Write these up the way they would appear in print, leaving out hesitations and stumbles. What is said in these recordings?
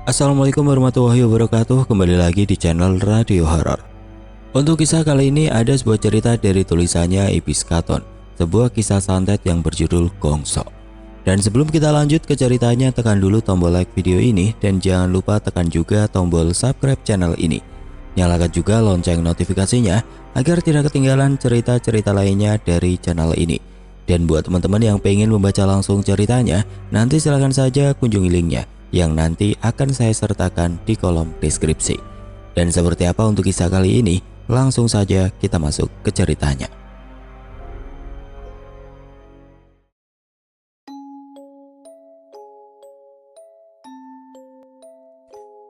Assalamualaikum warahmatullahi wabarakatuh. Kembali lagi di channel Radio Horor. Untuk kisah kali ini ada sebuah cerita dari tulisannya Ibis Katon, sebuah kisah santet yang berjudul Gongso. Dan sebelum kita lanjut ke ceritanya, tekan dulu tombol like video ini dan jangan lupa tekan juga tombol subscribe channel ini. Nyalakan juga lonceng notifikasinya agar tidak ketinggalan cerita-cerita lainnya dari channel ini. Dan buat teman-teman yang pengen membaca langsung ceritanya, nanti silahkan saja kunjungi linknya yang nanti akan saya sertakan di kolom deskripsi. Dan seperti apa untuk kisah kali ini? Langsung saja kita masuk ke ceritanya.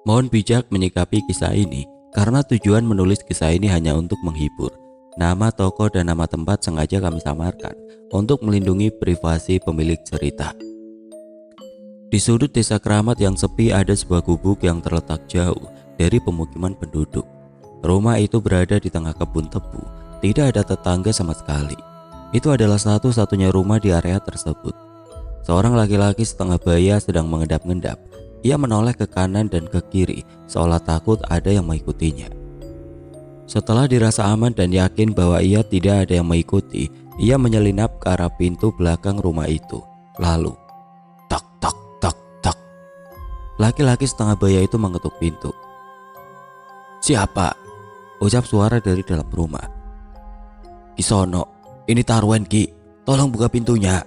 Mohon bijak menyikapi kisah ini karena tujuan menulis kisah ini hanya untuk menghibur. Nama tokoh dan nama tempat sengaja kami samarkan untuk melindungi privasi pemilik cerita. Di sudut desa keramat yang sepi ada sebuah gubuk yang terletak jauh dari pemukiman penduduk. Rumah itu berada di tengah kebun tebu, tidak ada tetangga sama sekali. Itu adalah satu-satunya rumah di area tersebut. Seorang laki-laki setengah baya sedang mengendap-endap. Ia menoleh ke kanan dan ke kiri seolah takut ada yang mengikutinya. Setelah dirasa aman dan yakin bahwa ia tidak ada yang mengikuti, ia menyelinap ke arah pintu belakang rumah itu. Lalu laki-laki setengah baya itu mengetuk pintu. "Siapa?" ucap suara dari dalam rumah. "Kisono, ini Tarwan Ki, tolong buka pintunya."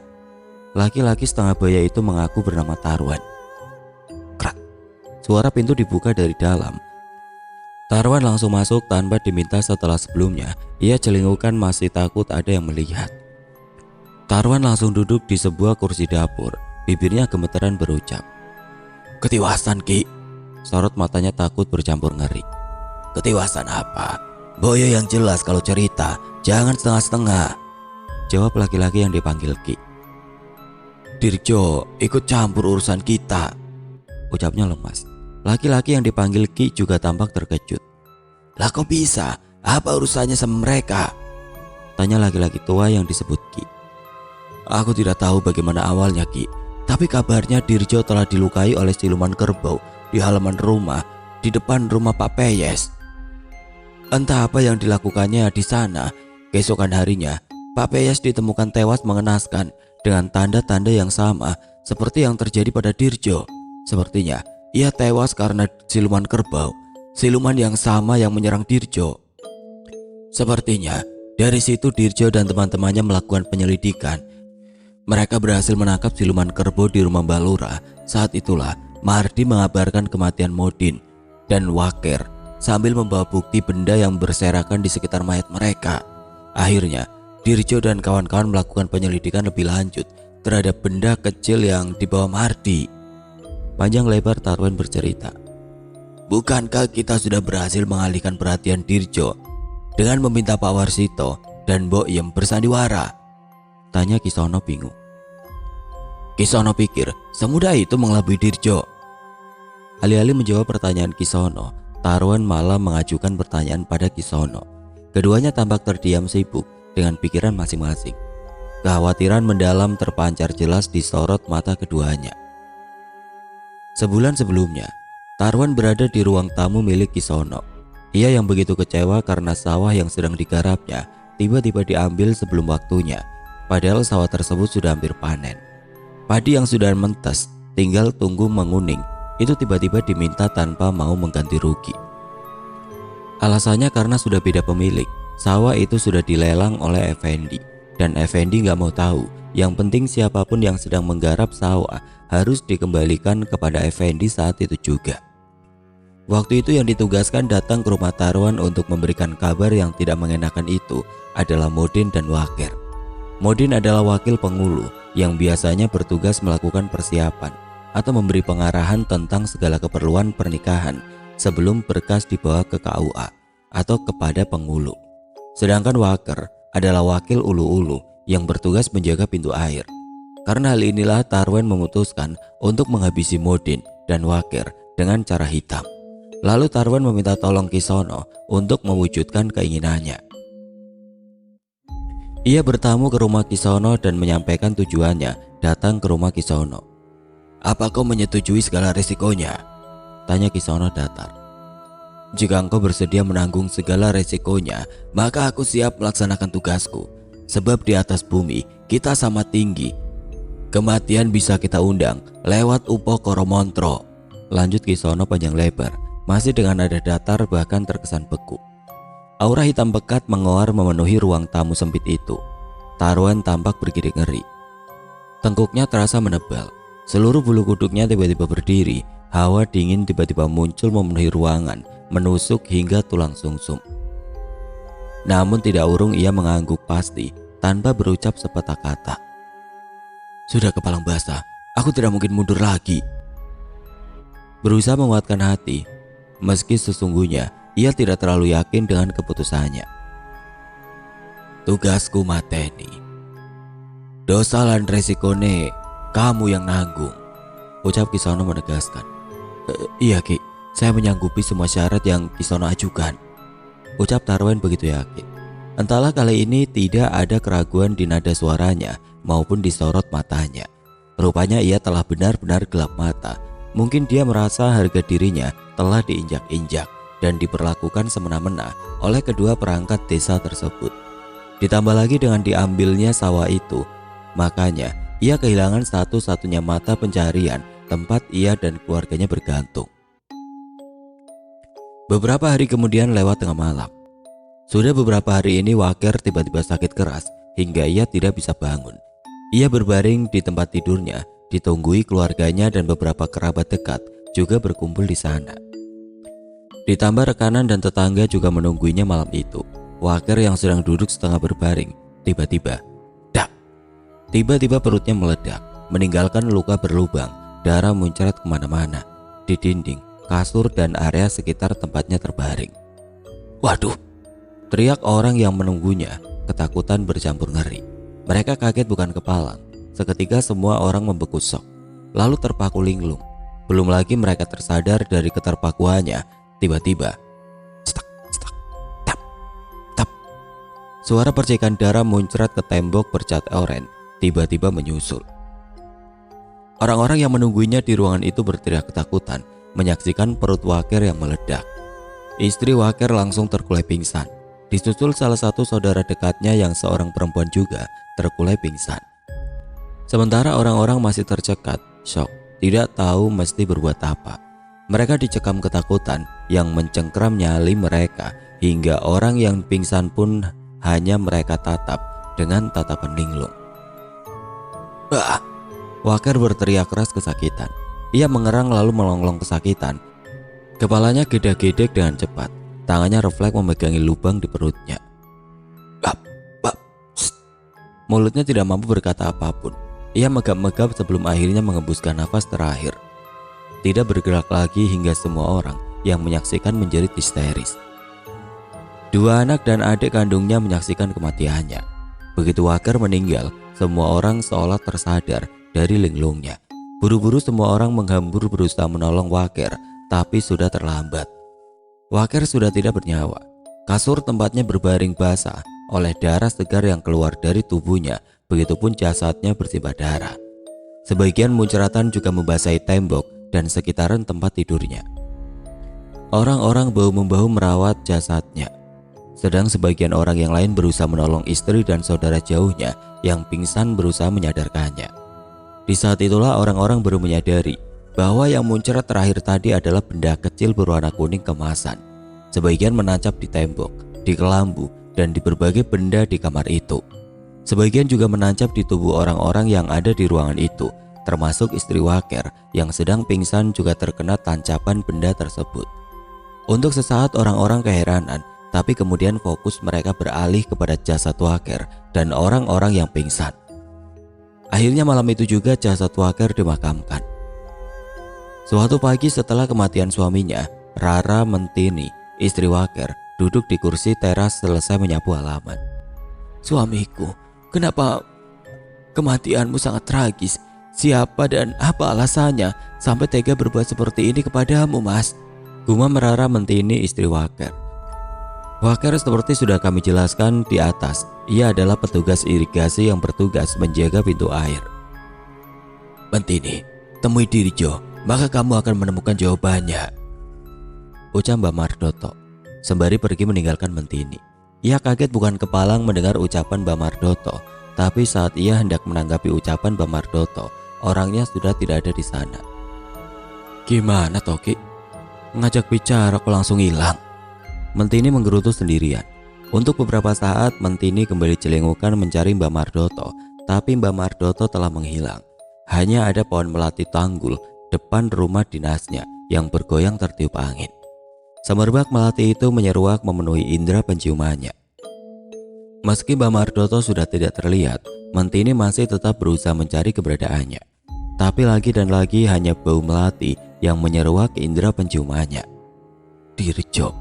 Laki-laki setengah baya itu mengaku bernama Tarwan. Krak, suara pintu dibuka dari dalam. Tarwan langsung masuk tanpa diminta. Setelah sebelumnya ia celingukan masih takut ada yang melihat. Tarwan langsung duduk di sebuah kursi dapur. Bibirnya gemeteran berucap, "Ketiwasan Ki." Sorot matanya takut bercampur ngeri. "Ketiwasan apa? Boyo yang jelas kalau cerita, jangan setengah-setengah," jawab laki-laki yang dipanggil Ki. "Dirjo, ikut campur urusan kita," ucapnya lemas. Laki-laki yang dipanggil Ki juga tampak terkejut. "Lah kok bisa? Apa urusannya sama mereka?" tanya laki-laki tua yang disebut Ki. "Aku tidak tahu bagaimana awalnya Ki, tapi kabarnya Dirjo telah dilukai oleh siluman kerbau di halaman rumah di depan rumah Pak Peyes. Entah apa yang dilakukannya di sana. Keesokan harinya, Pak Peyes ditemukan tewas mengenaskan dengan tanda-tanda yang sama seperti yang terjadi pada Dirjo. Sepertinya ia tewas karena siluman kerbau, siluman yang sama yang menyerang Dirjo. Sepertinya dari situ Dirjo dan teman-temannya melakukan penyelidikan. Mereka berhasil menangkap siluman kerbau di rumah Mbak Lura. Saat itulah Mardi mengabarkan kematian Modin dan Wakir sambil membawa bukti benda yang berserakan di sekitar mayat mereka. Akhirnya Dirjo dan kawan-kawan melakukan penyelidikan lebih lanjut terhadap benda kecil yang dibawa Mardi. Panjang lebar Tarwan bercerita. "Bukankah kita sudah berhasil mengalihkan perhatian Dirjo dengan meminta Pak Warsito dan Mbok Yem bersandiwara?" tanya Kisono bingung. Kisono pikir semudah itu mengelabui Dirjo. Alih-alih menjawab pertanyaan Kisono, Tarwan malah mengajukan pertanyaan pada Kisono. Keduanya tampak terdiam sibuk dengan pikiran masing-masing. Kekhawatiran mendalam terpancar jelas di sorot mata keduanya. Sebulan sebelumnya, Tarwan berada di ruang tamu milik Kisono. Ia yang begitu kecewa karena sawah yang sedang digarapnya tiba-tiba diambil sebelum waktunya. Padahal sawah tersebut sudah hampir panen. Padi yang sudah mentes tinggal tunggu menguning itu tiba-tiba diminta tanpa mau mengganti rugi. Alasannya karena sudah beda pemilik. Sawah itu sudah dilelang oleh Effendi dan Effendi gak mau tahu. Yang penting siapapun yang sedang menggarap sawah harus dikembalikan kepada Effendi saat itu juga. Waktu itu yang ditugaskan datang ke rumah Tarwan untuk memberikan kabar yang tidak mengenakan itu adalah Modin dan Wakir. Modin adalah wakil pengulu yang biasanya bertugas melakukan persiapan atau memberi pengarahan tentang segala keperluan pernikahan sebelum berkas dibawa ke KUA atau kepada pengulu. Sedangkan Wakir adalah wakil ulu-ulu yang bertugas menjaga pintu air. Karena hal inilah Tarwan memutuskan untuk menghabisi Modin dan Wakir dengan cara hitam. Lalu Tarwan meminta tolong Kisono untuk mewujudkan keinginannya. Ia bertamu ke rumah Kisono dan menyampaikan tujuannya datang ke rumah Kisono. "Apa kau menyetujui segala risikonya?" Tanya Kisono datar. Jika engkau bersedia menanggung segala resikonya, maka aku siap melaksanakan tugasku. Sebab di atas bumi kita sama tinggi. Kematian bisa kita undang lewat Upo Koromontro. Lanjut Kisono panjang lebar, masih dengan nada datar bahkan terkesan beku. Aura hitam pekat mengoar memenuhi ruang tamu sempit itu. Taruhan tampak bergidik ngeri. Tengkuknya terasa menebal. Seluruh bulu kuduknya tiba-tiba berdiri. Hawa dingin tiba-tiba muncul memenuhi ruangan, menusuk hingga tulang sumsum. Namun tidak urung ia mengangguk pasti tanpa berucap sepatah kata. Sudah kepalang basah, aku tidak mungkin mundur lagi. Berusaha menguatkan hati, meski sesungguhnya ia tidak terlalu yakin dengan keputusannya. Tugasku mateni. Dosa lan resikone kamu yang nanggung, ucap Kisono menegaskan. Iya Ki, saya menyanggupi semua syarat yang Kisono ajukan, ucap Tarwen begitu yakin. Entahlah kali ini tidak ada keraguan di nada suaranya maupun di sorot matanya. Rupanya ia telah benar-benar gelap mata. Mungkin dia merasa harga dirinya telah diinjak-injak dan diperlakukan semena-mena oleh kedua perangkat desa tersebut. Ditambah lagi dengan diambilnya sawah itu, makanya ia kehilangan satu-satunya mata pencaharian tempat ia dan keluarganya bergantung. Beberapa hari kemudian lewat tengah malam. Sudah beberapa hari ini Waker tiba-tiba sakit keras hingga ia tidak bisa bangun. Ia berbaring di tempat tidurnya, ditunggui keluarganya dan beberapa kerabat dekat juga berkumpul di sana. Ditambah rekanan dan tetangga juga menungguinya malam itu. Waker yang sedang duduk setengah berbaring, tiba-tiba perutnya meledak, meninggalkan luka berlubang. Darah muncrat kemana-mana, di dinding, kasur, dan area sekitar tempatnya terbaring. Waduh! Teriak orang yang menunggunya, ketakutan bercampur ngeri. Mereka kaget bukan kepalang. Seketika semua orang membeku syok, lalu terpaku linglung. Belum lagi mereka tersadar dari keterpakuannya. Tiba-tiba, stak, stak, tap, tap. Suara percikan darah muncrat ke tembok bercat oranye, tiba-tiba menyusul. Orang-orang yang menungguinya di ruangan itu berteriak ketakutan menyaksikan perut Waker yang meledak. Istri Waker langsung terkulai pingsan. Disusul salah satu saudara dekatnya yang seorang perempuan juga terkulai pingsan. Sementara orang-orang masih tercekat, syok, tidak tahu mesti berbuat apa. Mereka dicekam ketakutan yang mencengkram nyali mereka, hingga orang yang pingsan pun hanya mereka tatap dengan tatapan linglung. Ah! Waker berteriak keras kesakitan. Ia mengerang lalu melonglong kesakitan. Kepalanya gedek-gedek dengan cepat. Tangannya refleks memegangi lubang di perutnya. Mulutnya tidak mampu berkata apapun. Ia megap-megap sebelum akhirnya mengembuskan nafas terakhir. Tidak bergerak lagi hingga semua orang yang menyaksikan menjerit histeris. Dua anak dan adik kandungnya menyaksikan kematiannya. Begitu Waker meninggal, semua orang seolah tersadar dari linglungnya. Buru-buru semua orang menghambur berusaha menolong Waker, tapi sudah terlambat. Waker sudah tidak bernyawa. Kasur tempatnya berbaring basah oleh darah segar yang keluar dari tubuhnya, begitupun jasadnya bersimbah darah. Sebagian muncratan juga membasahi tembok dan sekitaran tempat tidurnya. Orang-orang bahu-membahu merawat jasadnya, sedang sebagian orang yang lain berusaha menolong istri dan saudara jauhnya yang pingsan berusaha menyadarkannya. Di saat itulah orang-orang baru menyadari bahwa yang muncrat terakhir tadi adalah benda kecil berwarna kuning kemasan. Sebagian menancap di tembok, di kelambu, dan di berbagai benda di kamar itu. Sebagian juga menancap di tubuh orang-orang yang ada di ruangan itu, termasuk istri Waker yang sedang pingsan juga terkena tancapan benda tersebut. Untuk sesaat orang-orang keheranan, tapi kemudian fokus mereka beralih kepada jasad Waker dan orang-orang yang pingsan. Akhirnya malam itu juga jasad Waker dimakamkan. Suatu pagi setelah kematian suaminya, Rara Mentini, istri Waker, duduk di kursi teras selesai menyapu halaman. Suamiku, kenapa kematianmu sangat tragis? Siapa dan apa alasannya sampai tega berbuat seperti ini kepadamu, Mas? Gumam Rara Mentini, istri Waker. Waker seperti sudah kami jelaskan di atas, ia adalah petugas irigasi yang bertugas menjaga pintu air. Mentini, temui Dirijo, maka kamu akan menemukan jawabannya. ucap Mbak Mardoto sembari pergi meninggalkan Mentini. Ia kaget bukan kepalang mendengar ucapan Mbak Mardoto, tapi saat ia hendak menanggapi ucapan Mbak Mardoto, orangnya sudah tidak ada di sana. Gimana Toki? Ngajak bicara kok langsung hilang? Mentini menggerutu sendirian. Untuk beberapa saat Mentini kembali celingukan mencari Mbak Mardoto, tapi Mbak Mardoto telah menghilang. Hanya ada pohon melati tanggul depan rumah dinasnya yang bergoyang tertiup angin. Semerbak melati itu menyeruak memenuhi indera penciumannya. Meski Mbak Mardoto sudah tidak terlihat, Mentini masih tetap berusaha mencari keberadaannya. Tapi lagi dan lagi hanya bau melati yang menyeruak indera penciumannya. Dirjo,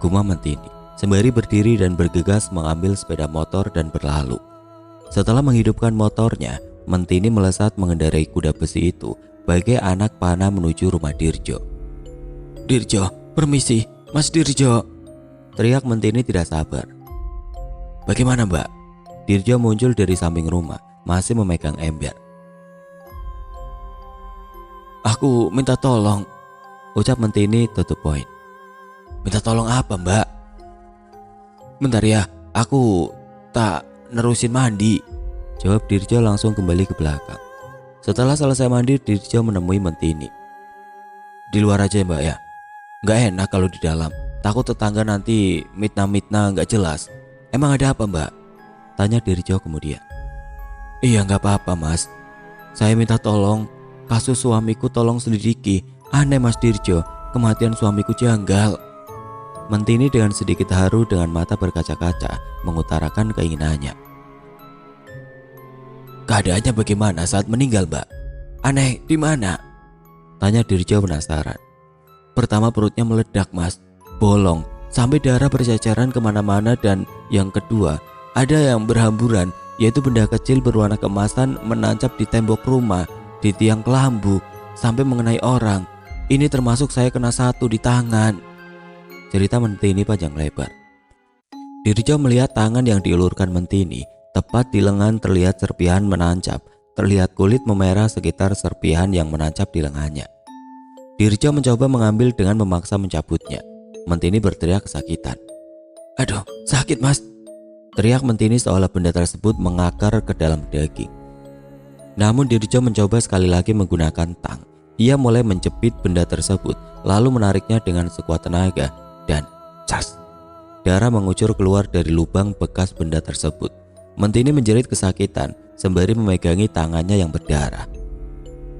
gumam Mentini sembari berdiri dan bergegas mengambil sepeda motor dan berlalu. Setelah menghidupkan motornya, Mentini melesat mengendarai kuda besi itu bagai anak panah menuju rumah Dirjo. Dirjo, permisi, Mas Dirjo, teriak Mentini tidak sabar. Bagaimana Mbak? Dirjo muncul dari samping rumah, masih memegang ember. Aku minta tolong, ucap Mentini to the point. Minta tolong apa Mbak? Bentar ya, aku tak nerusin mandi, jawab Dirjo langsung kembali ke belakang. Setelah selesai mandi, Dirjo menemui Mentini. Di luar aja Mbak ya, nggak enak kalau di dalam, takut tetangga nanti mitnah-mitnah nggak jelas. Emang ada apa Mbak? Tanya Dirjo kemudian. Iya nggak apa-apa Mas, saya minta tolong, kasus suamiku tolong selidiki. Aneh Mas Dirjo, kematian suamiku janggal. Mentini dengan sedikit haru dengan mata berkaca-kaca mengutarakan keinginannya. Keadaannya bagaimana saat meninggal Mbak? Aneh di mana? Tanya Dirjo penasaran. Pertama perutnya meledak Mas, bolong sampai darah berceceran kemana-mana, dan yang kedua ada yang berhamburan, yaitu benda kecil berwarna keemasan menancap di tembok rumah, di tiang kelambu sampai mengenai orang. Ini termasuk saya kena satu di tangan. Cerita Mentini panjang lebar. Dirjo melihat tangan yang diulurkan Mentini, tepat di lengan terlihat serpihan menancap, terlihat kulit memerah sekitar serpihan yang menancap di lengannya. Dirjo mencoba mengambil dengan memaksa mencabutnya. Mentini berteriak kesakitan. Aduh, sakit Mas, teriak Mentini seolah benda tersebut mengakar ke dalam daging. Namun Dirjo mencoba sekali lagi menggunakan tang. Ia mulai menjepit benda tersebut, lalu menariknya dengan sekuat tenaga, dan cas, darah mengucur keluar dari lubang bekas benda tersebut. Mentini menjerit kesakitan sembari memegangi tangannya yang berdarah.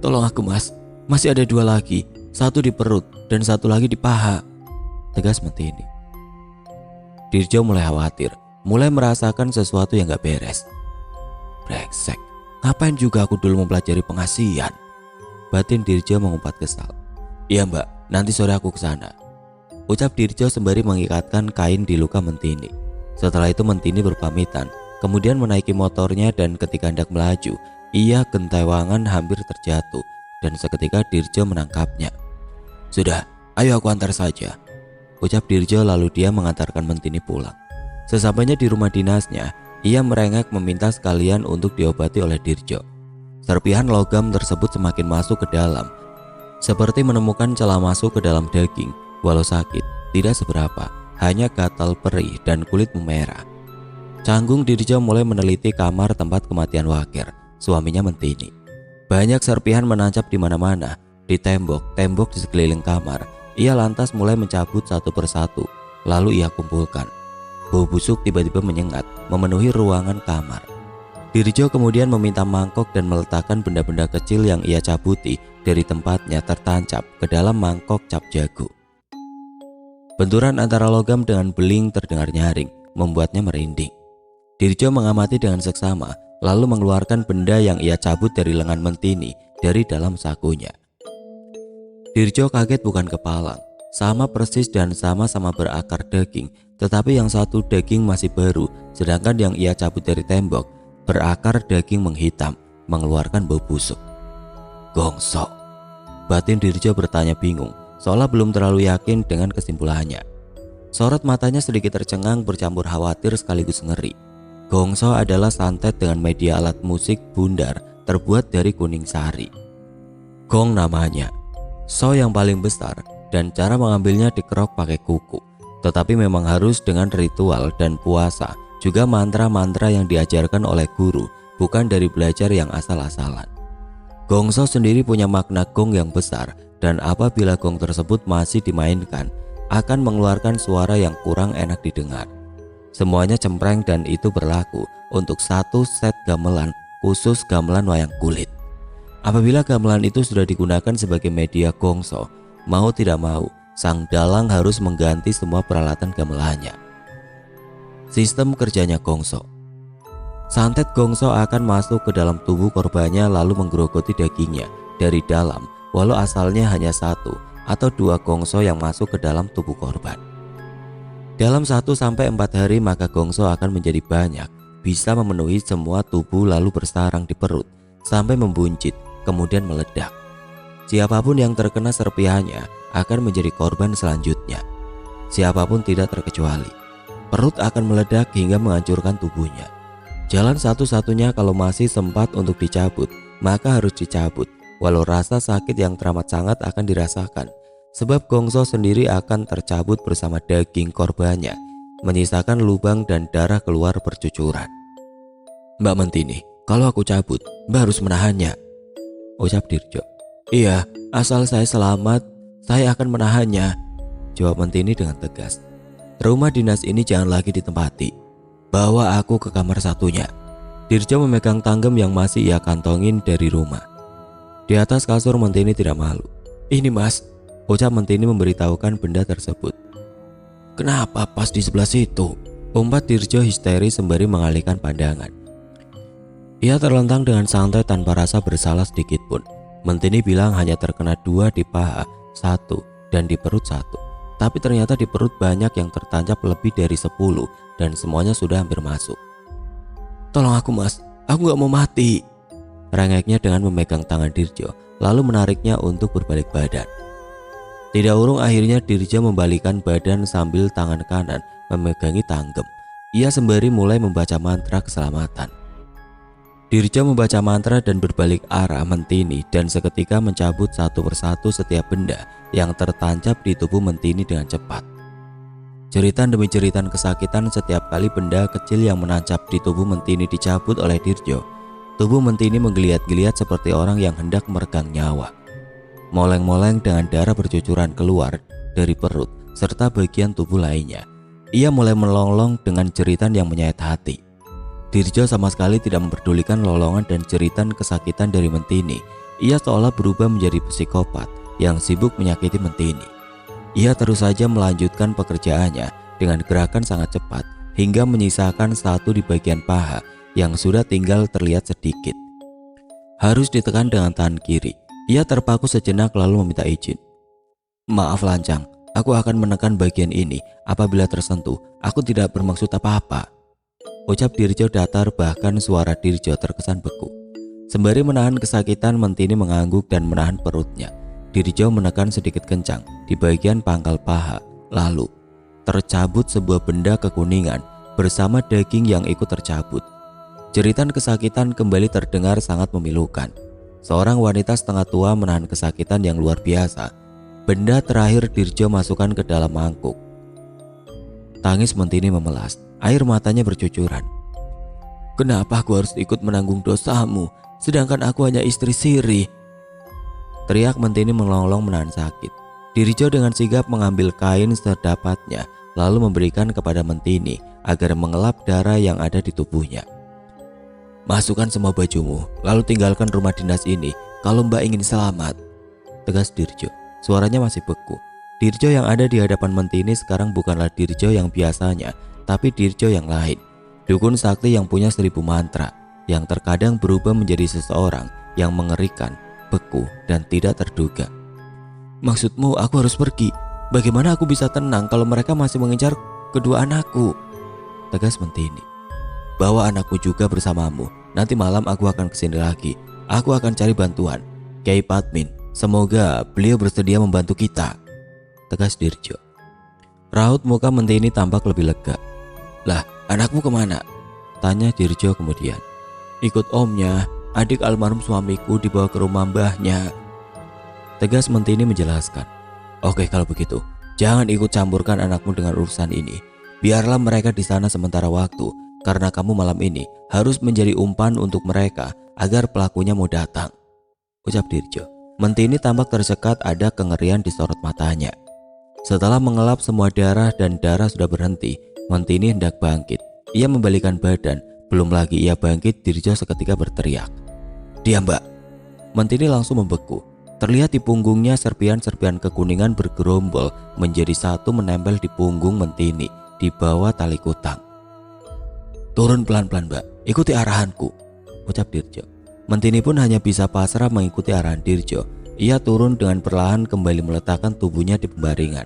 Tolong aku Mas, masih ada dua lagi, satu di perut dan satu lagi di paha, tegas Mentini. Dirjo mulai khawatir, mulai merasakan sesuatu yang gak beres. Brengsek, ngapain juga aku dulu mempelajari pengasihan? Batin Dirjo mengumpat kesal. Iya Mbak, nanti sore aku kesana, ucap Dirjo sembari mengikatkan kain di luka Mentini. Setelah itu Mentini berpamitan, kemudian menaiki motornya, dan ketika hendak melaju, ia gentewangan hampir terjatuh, dan seketika Dirjo menangkapnya. Sudah, ayo aku antar saja, ucap Dirjo lalu dia mengantarkan Mentini pulang. Sesampainya di rumah dinasnya, ia merengek meminta sekalian untuk diobati oleh Dirjo. Serpihan logam tersebut semakin masuk ke dalam, seperti menemukan celah masuk ke dalam daging. Walau sakit, tidak seberapa, hanya gatal perih dan kulit memerah. Canggung Dirjo mulai meneliti kamar tempat kematian Wakir, suaminya Mentini. Banyak serpihan menancap di mana-mana, di tembok di sekeliling kamar. Ia lantas mulai mencabut satu persatu, lalu ia kumpulkan. Bau busuk tiba-tiba menyengat, memenuhi ruangan kamar. Dirjo kemudian meminta mangkok dan meletakkan benda-benda kecil yang ia cabuti dari tempatnya tertancap ke dalam mangkok cap jago. Benturan antara logam dengan beling terdengar nyaring, membuatnya merinding. Dirjo mengamati dengan seksama, lalu mengeluarkan benda yang ia cabut dari lengan Mentini dari dalam sakunya. Dirjo kaget bukan kepalang, sama persis dan sama-sama berakar daging, tetapi yang satu daging masih baru, sedangkan yang ia cabut dari tembok berakar daging menghitam, mengeluarkan bau busuk. Gongsok, batin Dirjo bertanya bingung, seolah belum terlalu yakin dengan kesimpulannya. Sorot matanya sedikit tercengang bercampur khawatir sekaligus ngeri. Gongso adalah santet dengan media alat musik bundar terbuat dari kuning sari. Gong namanya. So yang paling besar, dan cara mengambilnya dikerok pakai kuku. Tetapi memang harus dengan ritual dan puasa, juga mantra-mantra yang diajarkan oleh guru, bukan dari belajar yang asal-asalan. Gongso sendiri punya makna gong yang besar, dan apabila gong tersebut masih dimainkan, akan mengeluarkan suara yang kurang enak didengar. Semuanya cempreng dan itu berlaku untuk satu set gamelan, khusus gamelan wayang kulit. Apabila gamelan itu sudah digunakan sebagai media gongso, mau tidak mau, sang dalang harus mengganti semua peralatan gamelannya. Sistem kerjanya gongso. Santet gongso akan masuk ke dalam tubuh korbannya lalu menggerogoti dagingnya dari dalam, walau asalnya hanya 1 atau 2 gongso yang masuk ke dalam tubuh korban. Dalam 1-4 hari maka gongso akan menjadi banyak, bisa memenuhi semua tubuh lalu bersarang di perut sampai membuncit, kemudian meledak. Siapapun yang terkena serpihannya akan menjadi korban selanjutnya. Siapapun tidak terkecuali. Perut akan meledak hingga menghancurkan tubuhnya. Jalan satu-satunya kalau masih sempat untuk dicabut, maka harus dicabut, walau rasa sakit yang teramat sangat akan dirasakan. Sebab gongso sendiri akan tercabut bersama daging korbannya, menyisakan lubang dan darah keluar bercucuran. "Mbak Mentini, kalau aku cabut, Mbak harus menahannya," ucap Dirjo. "Iya, asal saya selamat, saya akan menahannya," jawab Mentini dengan tegas. "Rumah dinas ini jangan lagi ditempati. Bawa aku ke kamar satunya." Dirjo memegang tanggem yang masih ia kantongin dari rumah. Di atas kasur Mentini tidak malu. "Ini mas," ucap Mentini memberitahukan benda tersebut. "Kenapa pas di sebelah situ?" umpat Dirjo histeris sembari mengalihkan pandangan. Ia terlentang dengan santai tanpa rasa bersalah sedikit pun. Mentini bilang hanya terkena 2 di paha, 1 dan di perut 1. Tapi ternyata di perut banyak yang tertancap lebih dari 10 dan semuanya sudah hampir masuk. "Tolong aku mas, aku gak mau mati," rengeknya dengan memegang tangan Dirjo lalu menariknya untuk berbalik badan. Tidak urung akhirnya Dirjo membalikan badan sambil tangan kanan memegangi tanggem. Ia sembari mulai membaca mantra keselamatan. Dirjo membaca mantra dan berbalik arah Mentini dan seketika mencabut satu persatu setiap benda yang tertancap di tubuh Mentini dengan cepat. Jeritan demi jeritan kesakitan setiap kali benda kecil yang menancap di tubuh Mentini dicabut oleh Dirjo. Tubuh Mentini menggeliat-geliat seperti orang yang hendak meregang nyawa. Moleng-moleng dengan darah bercucuran keluar dari perut serta bagian tubuh lainnya. Ia mulai melolong dengan jeritan yang menyayat hati. Dirjo sama sekali tidak memperdulikan lolongan dan jeritan kesakitan dari Mentini. Ia seolah berubah menjadi psikopat yang sibuk menyakiti Mentini. Ia terus saja melanjutkan pekerjaannya dengan gerakan sangat cepat hingga menyisakan 1 di bagian paha yang sudah tinggal terlihat sedikit. Harus ditekan dengan tangan kiri. Ia terpaku sejenak lalu meminta izin. "Maaf Lancang, aku akan menekan bagian ini. Apabila tersentuh, aku tidak bermaksud apa-apa," ucap Dirjo datar, bahkan suara Dirjo terkesan beku. Sembari menahan kesakitan, Mentini mengangguk dan menahan perutnya. Dirjo menekan sedikit kencang di bagian pangkal paha. Lalu tercabut sebuah benda kekuningan bersama daging yang ikut tercabut. Jeritan kesakitan kembali terdengar sangat memilukan. Seorang wanita setengah tua menahan kesakitan yang luar biasa. Benda terakhir Dirjo masukkan ke dalam mangkuk. Tangis Mentini memelas, air matanya bercucuran. "Kenapa aku harus ikut menanggung dosamu, sedangkan aku hanya istri siri?" teriak Mentini melonglong menahan sakit. Dirjo dengan sigap mengambil kain sedapatnya lalu memberikan kepada Mentini agar mengelap darah yang ada di tubuhnya. "Masukkan semua bajumu, lalu tinggalkan rumah dinas ini kalau Mbak ingin selamat," tegas Dirjo. Suaranya masih beku. Dirjo yang ada di hadapan Mentini sekarang bukanlah Dirjo yang biasanya, tapi Dirjo yang lain. Dukun sakti yang punya 1000 mantra, yang terkadang berubah menjadi seseorang yang mengerikan, beku, dan tidak terduga. "Maksudmu aku harus pergi? Bagaimana aku bisa tenang kalau mereka masih mengejar kedua anakku?" tegas Mentini. "Bawa anakku juga bersamamu. Nanti malam aku akan kesini lagi. Aku akan cari bantuan Kyai Padmin. Semoga beliau bersedia membantu kita," tegas Dirjo. Raut muka Mentini tampak lebih lega. "Lah, anakmu kemana?" tanya Dirjo kemudian. "Ikut omnya, adik almarhum suamiku dibawa ke rumah mbahnya," tegas Mentini menjelaskan. Oke kalau begitu, jangan ikut campurkan anakmu dengan urusan ini. Biarlah mereka di sana sementara waktu, karena kamu malam ini harus menjadi umpan untuk mereka agar pelakunya mau datang, ucap Dirjo. Mentini tampak tersekat, ada kengerian di sorot matanya. Setelah mengelap semua darah dan darah sudah berhenti, Mentini hendak bangkit. Ia membalikan badan, belum lagi ia bangkit, Dirjo seketika berteriak, "Diam mbak!" Mentini langsung membeku. Terlihat di punggungnya serpian-serpian kekuningan bergerombol menjadi satu menempel di punggung Mentini di bawah tali kutang. "Turun pelan-pelan mbak, ikuti arahanku," ucap Dirjo. Mentini pun hanya bisa pasrah mengikuti arahan Dirjo. Ia turun dengan perlahan kembali meletakkan tubuhnya di pembaringan.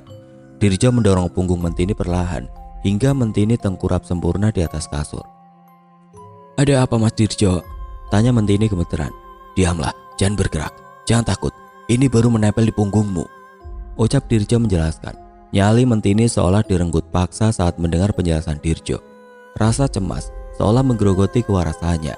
Dirjo mendorong punggung Mentini perlahan hingga Mentini tengkurap sempurna di atas kasur. "Ada apa Mas Dirjo?" tanya Mentini gemeteran. "Diamlah, jangan bergerak, jangan takut. Ini baru menempel di punggungmu," ucap Dirjo menjelaskan. Nyali Mentini seolah direnggut paksa saat mendengar penjelasan Dirjo. Rasa cemas seolah menggerogoti kewarasannya.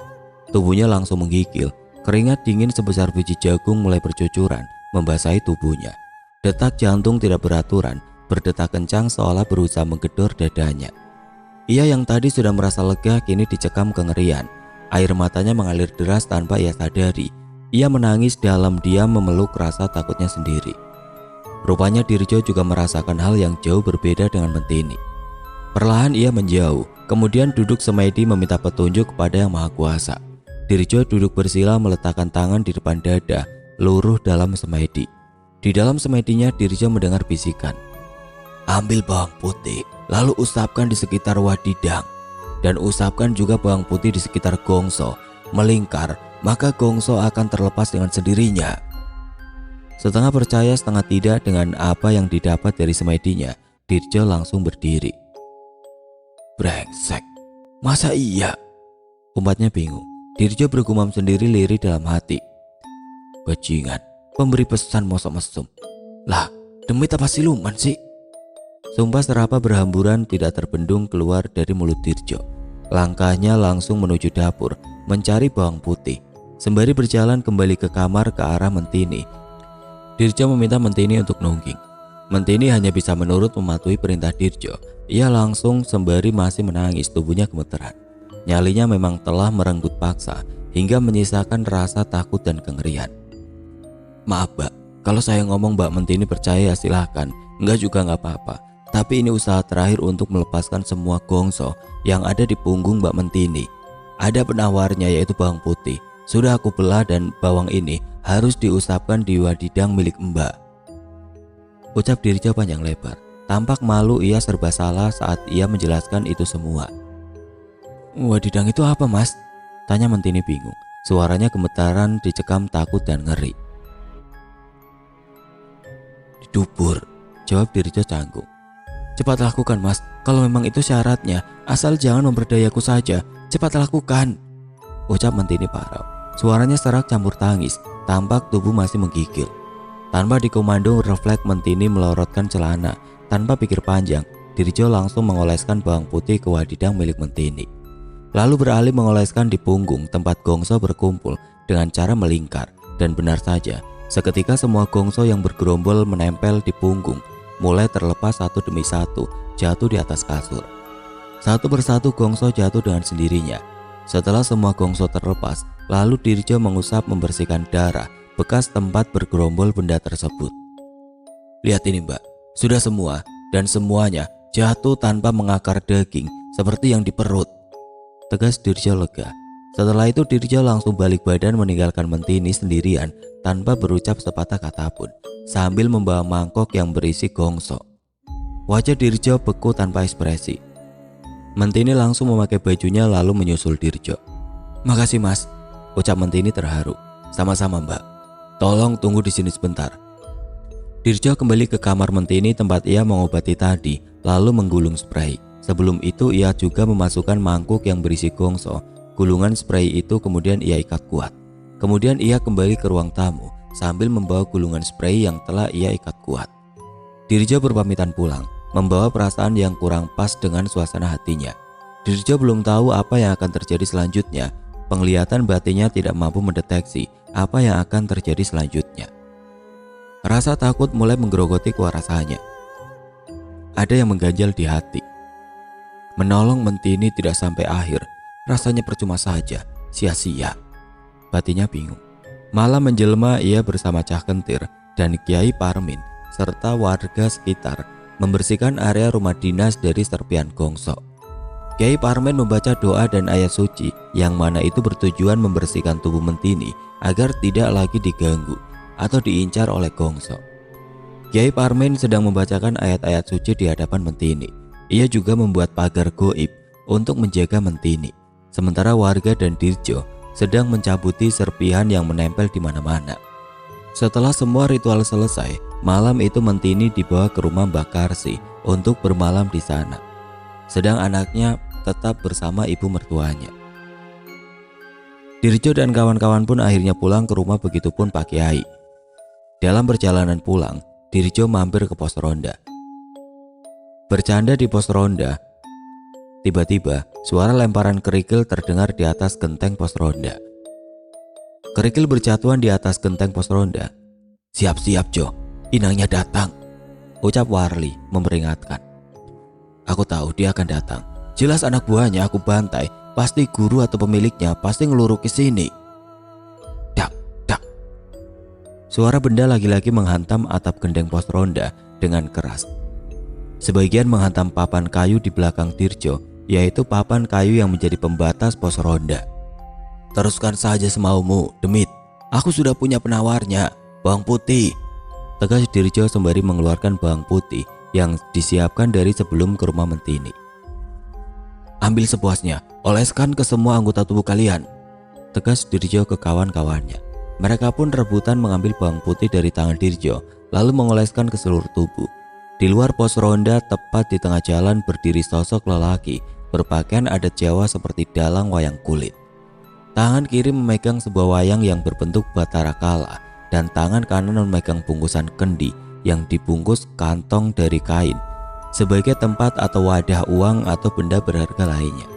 Tubuhnya langsung menggigil. Keringat dingin sebesar biji jagung mulai bercucuran membasahi tubuhnya. Detak jantung tidak beraturan, berdetak kencang seolah berusaha menggedor dadanya. Ia yang tadi sudah merasa lega kini dicekam kengerian. Air matanya mengalir deras tanpa ia sadari. Ia menangis dalam diam memeluk rasa takutnya sendiri. Rupanya Dirjo juga merasakan hal yang jauh berbeda dengan Mentini. Perlahan ia menjauh, kemudian duduk semedi meminta petunjuk kepada Yang Maha Kuasa. Dirjo duduk bersila meletakkan tangan di depan dada, luruh dalam semedi. Di dalam semedinya Dirjo mendengar bisikan, "Ambil bawang putih, lalu usapkan di sekitar wadidang. Dan usapkan juga bawang putih di sekitar gongso, melingkar, maka gongso akan terlepas dengan sendirinya." Setengah percaya setengah tidak dengan apa yang didapat dari semedinya, Dirjo langsung berdiri. "Brengsek, masa iya?" umatnya bingung. Dirjo bergumam sendiri lirih dalam hati. "Bajingan, pemberi pesan mosok mesum. Lah, demi apa siluman sih?" Sumpah serapa berhamburan tidak terbendung keluar dari mulut Dirjo. Langkahnya langsung menuju dapur, mencari bawang putih. Sembari berjalan kembali ke kamar ke arah Mentini, Dirjo meminta Mentini untuk nungging. Mentini hanya bisa menurut mematuhi perintah Dirjo. Ia langsung sembari masih menangis, tubuhnya gemeteran. Nyalinya memang telah merenggut paksa hingga menyisakan rasa takut dan kengerian. "Maaf mbak, kalau saya ngomong mbak Mentini percaya silahkan, enggak juga nggak apa-apa. Tapi ini usaha terakhir untuk melepaskan semua gongso yang ada di punggung mbak Mentini. Ada penawarnya yaitu bawang putih. Sudah aku belah dan bawang ini harus diusapkan di wadidang milik mbak," ucap Dirjo panjang lebar. Tampak malu ia serba salah saat ia menjelaskan itu semua. "Wadidang itu apa mas?" tanya Mentini bingung. Suaranya gemetaran dicekam takut dan ngeri. "Didubur," jawab Dirjo canggung. "Cepat lakukan mas, kalau memang itu syaratnya, asal jangan memberdayaku saja. Cepat lakukan," ucap Mentini parau. Suaranya serak campur tangis, tampak tubuh masih menggigil. Tanpa dikomando, refleks Mentini melorotkan celana. Tanpa pikir panjang, Dirjo langsung mengoleskan bawang putih ke wadidang milik Mentini. Lalu beralih mengoleskan di punggung tempat gongso berkumpul dengan cara melingkar. Dan benar saja, seketika semua gongso yang bergerombol menempel di punggung mulai terlepas satu demi satu, jatuh di atas kasur. Satu persatu gongso jatuh dengan sendirinya. Setelah semua gongso terlepas, lalu Dirjo mengusap membersihkan darah bekas tempat bergerombol benda tersebut. "Lihat ini mbak, sudah semua dan semuanya jatuh tanpa mengakar daging seperti yang di perut," tegas Dirjo lega. Setelah itu Dirjo langsung balik badan meninggalkan Mentini sendirian tanpa berucap sepatah kata pun, sambil membawa mangkok yang berisi gongso. Wajah Dirjo beku tanpa ekspresi. Mentini langsung memakai bajunya lalu menyusul Dirjo. "Makasih mas," ucap Mentini terharu. "Sama-sama mbak. Tolong tunggu di sini sebentar." Dirjo kembali ke kamar Mentini tempat ia mengobati tadi, lalu menggulung spray. Sebelum itu ia juga memasukkan mangkuk yang berisi gongso. Gulungan spray itu kemudian ia ikat kuat. Kemudian ia kembali ke ruang tamu sambil membawa gulungan spray yang telah ia ikat kuat. Dirjo berpamitan pulang, membawa perasaan yang kurang pas dengan suasana hatinya. Dirjo belum tahu apa yang akan terjadi selanjutnya. Penglihatan batinnya tidak mampu mendeteksi apa yang akan terjadi selanjutnya. Rasa takut mulai menggerogoti kuarasanya. Ada yang mengganjal di hati. Menolong Mentini tidak sampai akhir, rasanya percuma saja, sia-sia. Batinnya bingung. Malam menjelma, ia bersama Cah Kentir dan Kiai Parmin serta warga sekitar membersihkan area rumah dinas dari serpian Gongso. Kiai Parmin membaca doa dan ayat suci yang mana itu bertujuan membersihkan tubuh Mentini agar tidak lagi diganggu atau diincar oleh Gongso. Kiai Parmin sedang membacakan ayat-ayat suci di hadapan Mentini. Ia juga membuat pagar goib untuk menjaga Mentini. Sementara warga dan Dirjo sedang mencabuti serpihan yang menempel di mana-mana. Setelah semua ritual selesai, malam itu Mentini dibawa ke rumah Mbak Karsi untuk bermalam di sana. Sedang anaknya tetap bersama ibu mertuanya. Dirjo dan kawan-kawan pun akhirnya pulang ke rumah, begitupun Pak Kiai. Dalam perjalanan pulang, Dirjo mampir ke pos ronda. Bercanda di pos ronda, tiba-tiba suara lemparan kerikil terdengar di atas genteng pos ronda. Kerikil berjatuhan di atas genteng pos ronda. "Siap-siap Jo, inangnya datang," ucap Warli memperingatkan. "Aku tahu dia akan datang. Jelas anak buahnya aku bantai. Pasti guru atau pemiliknya pasti ngeluru ke sini." Dak, dak. Suara benda lagi-lagi menghantam atap gendeng pos ronda dengan keras. Sebagian menghantam papan kayu di belakang Dirjo, yaitu papan kayu yang menjadi pembatas pos ronda. "Teruskan saja semaumu, Demit. Aku sudah punya penawarnya, bawang putih," tegas Dirjo sembari mengeluarkan bawang putih yang disiapkan dari sebelum ke rumah Mentini. "Ambil sepuasnya, oleskan ke semua anggota tubuh kalian," tegas Dirjo ke kawan-kawannya. Mereka pun rebutan mengambil bawang putih dari tangan Dirjo, lalu mengoleskan ke seluruh tubuh. Di luar pos ronda, tepat di tengah jalan, berdiri sosok lelaki berpakaian adat Jawa seperti dalang wayang kulit. Tangan kiri memegang sebuah wayang yang berbentuk batara kala, dan tangan kanan memegang bungkusan kendi yang dibungkus kantong dari kain sebagai tempat atau wadah uang atau benda berharga lainnya.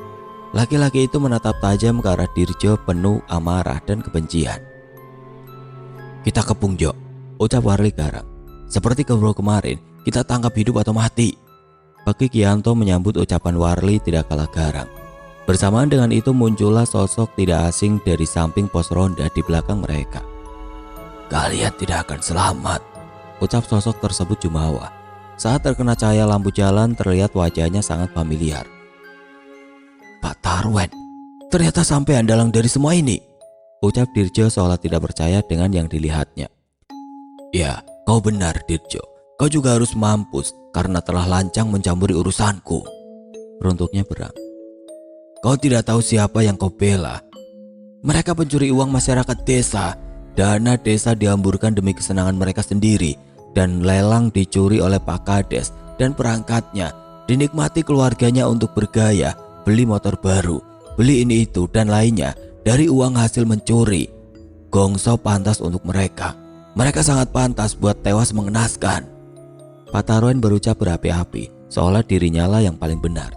Laki-laki itu menatap tajam ke arah Dirjo penuh amarah dan kebencian. "Kita kepung Jo," ucap Warli garang. "Seperti keburu kemarin, kita tangkap hidup atau mati." Bagi Kianto menyambut ucapan Warli tidak kalah garang. Bersamaan dengan itu muncullah sosok tidak asing dari samping pos ronda di belakang mereka. "Kalian tidak akan selamat," ucap sosok tersebut jumawa. Saat terkena cahaya lampu jalan, terlihat wajahnya sangat familiar. "Pak Tarwen, ternyata sampean dalang dari semua ini," ucap Dirjo seolah tidak percaya dengan yang dilihatnya. "Ya, kau benar Dirjo. Kau juga harus mampus karena telah lancang mencampuri urusanku," runtuknya Berang. "Kau tidak tahu siapa yang kau bela. Mereka pencuri uang masyarakat desa. Dana desa dihamburkan demi kesenangan mereka sendiri, dan lelang dicuri oleh Pak Kades dan perangkatnya. Dinikmati keluarganya untuk bergaya, beli motor baru, beli ini itu dan lainnya dari uang hasil mencuri. Gongso pantas untuk mereka. Mereka sangat pantas buat tewas mengenaskan." Pak Tarwen berucap berapi-api, seolah dirinya lah yang paling benar.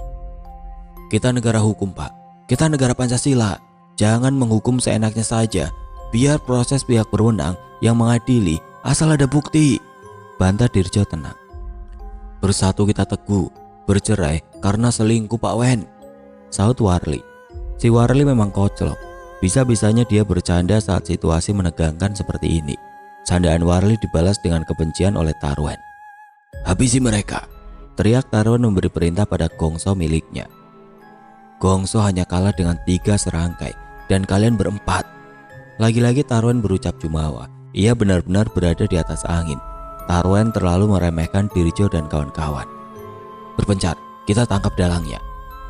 "Kita negara hukum, Pak. Kita negara Pancasila. Jangan menghukum seenaknya saja. Biar proses pihak berwenang yang mengadili, asal ada bukti," bantah Dirjo tenang. "Bersatu kita teguh, bercerai karena selingkuh Pak Wen," saut Warli. Si Warli memang koclok. Bisa-bisanya dia bercanda saat situasi menegangkan seperti ini. Candaan Warli dibalas dengan kebencian oleh Tarwen. "Habisi mereka," teriak Tarwen memberi perintah pada Gongso miliknya. "Gongso hanya kalah dengan 3 serangkai dan kalian berempat." Lagi-lagi Tarwen berucap jumawa. Ia benar-benar berada di atas angin. Tarwen terlalu meremehkan Dirjo dan kawan-kawan. "Berpencar, kita tangkap dalangnya,"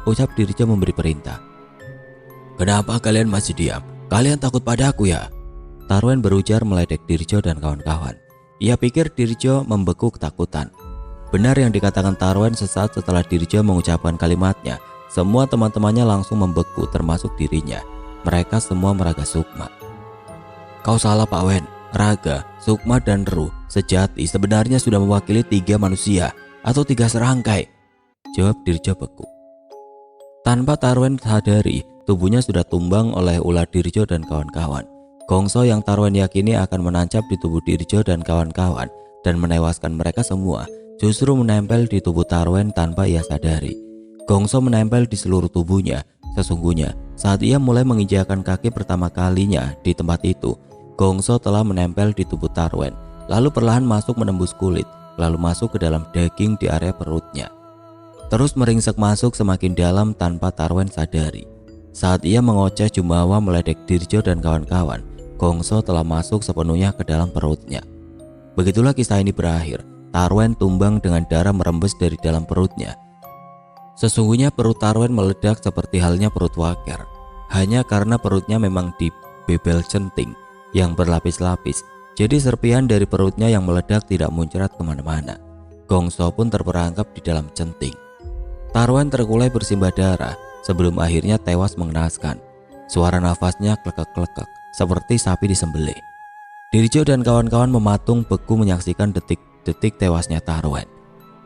ucap Dirjo memberi perintah. "Kenapa kalian masih diam? Kalian takut padaku ya?" Tarwen berujar meledek Dirjo dan kawan-kawan. Ia pikir Dirjo membeku ketakutan. Benar yang dikatakan Tarwen, sesaat setelah Dirjo mengucapkan kalimatnya, semua teman-temannya langsung membeku termasuk dirinya. Mereka semua meraga sukma. "Kau salah Pak Wen. Raga, sukma dan ruh sejati sebenarnya sudah mewakili 3 manusia atau 3 serangkai," jawab Dirjo beku. Tanpa Tarwen sadari, tubuhnya sudah tumbang oleh ulah Dirjo dan kawan-kawan. Gongso yang Tarwen yakini akan menancap di tubuh Dirjo dan kawan-kawan dan menewaskan mereka semua justru menempel di tubuh Tarwen tanpa ia sadari. Gongso menempel di seluruh tubuhnya. Sesungguhnya saat ia mulai menginjakkan kaki pertama kalinya di tempat itu, Gongso telah menempel di tubuh Tarwen, lalu perlahan masuk menembus kulit, lalu masuk ke dalam daging di area perutnya. Terus meringsek masuk semakin dalam tanpa Tarwen sadari. Saat ia mengoceh jumawa meledek Dirjo dan kawan-kawan, Gongso telah masuk sepenuhnya ke dalam perutnya. Begitulah kisah ini berakhir. Tarwen tumbang dengan darah merembes dari dalam perutnya. Sesungguhnya perut Tarwen meledak seperti halnya perut Waker, hanya karena perutnya memang dibebel centing yang berlapis-lapis. Jadi serpihan dari perutnya yang meledak tidak muncrat kemana-mana. Gongso pun terperangkap di dalam centing. Tarwen terkulai bersimbah darah sebelum akhirnya tewas mengenaskan. Suara nafasnya klekek-klekek seperti sapi disembelih. Dirjo dan kawan-kawan mematung beku menyaksikan detik-detik tewasnya Tarwen.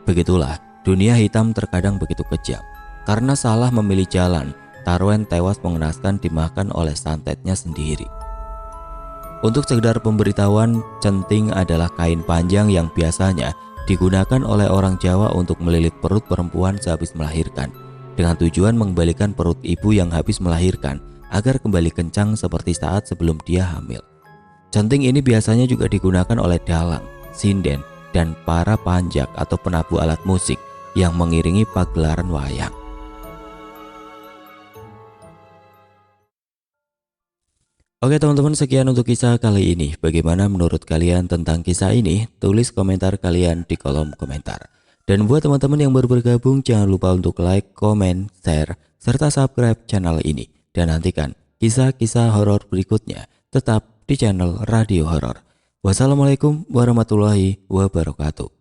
Begitulah dunia hitam terkadang begitu kejam. Karena salah memilih jalan, Tarwen tewas mengenaskan dimakan oleh santetnya sendiri. Untuk sekedar pemberitahuan, centing adalah kain panjang yang biasanya digunakan oleh orang Jawa untuk melilit perut perempuan sehabis melahirkan, dengan tujuan mengembalikan perut ibu yang habis melahirkan agar kembali kencang seperti saat sebelum dia hamil. Centing ini biasanya juga digunakan oleh dalang, sinden, dan para panjak atau penabuh alat musik yang mengiringi pagelaran wayang. Oke teman-teman, sekian untuk kisah kali ini. Bagaimana menurut kalian tentang kisah ini? Tulis komentar kalian di kolom komentar. Dan buat teman-teman yang baru bergabung, jangan lupa untuk like, komen, share, serta subscribe channel ini. Dan nantikan kisah-kisah horor berikutnya tetap di channel Radio Horor. Wassalamualaikum warahmatullahi wabarakatuh.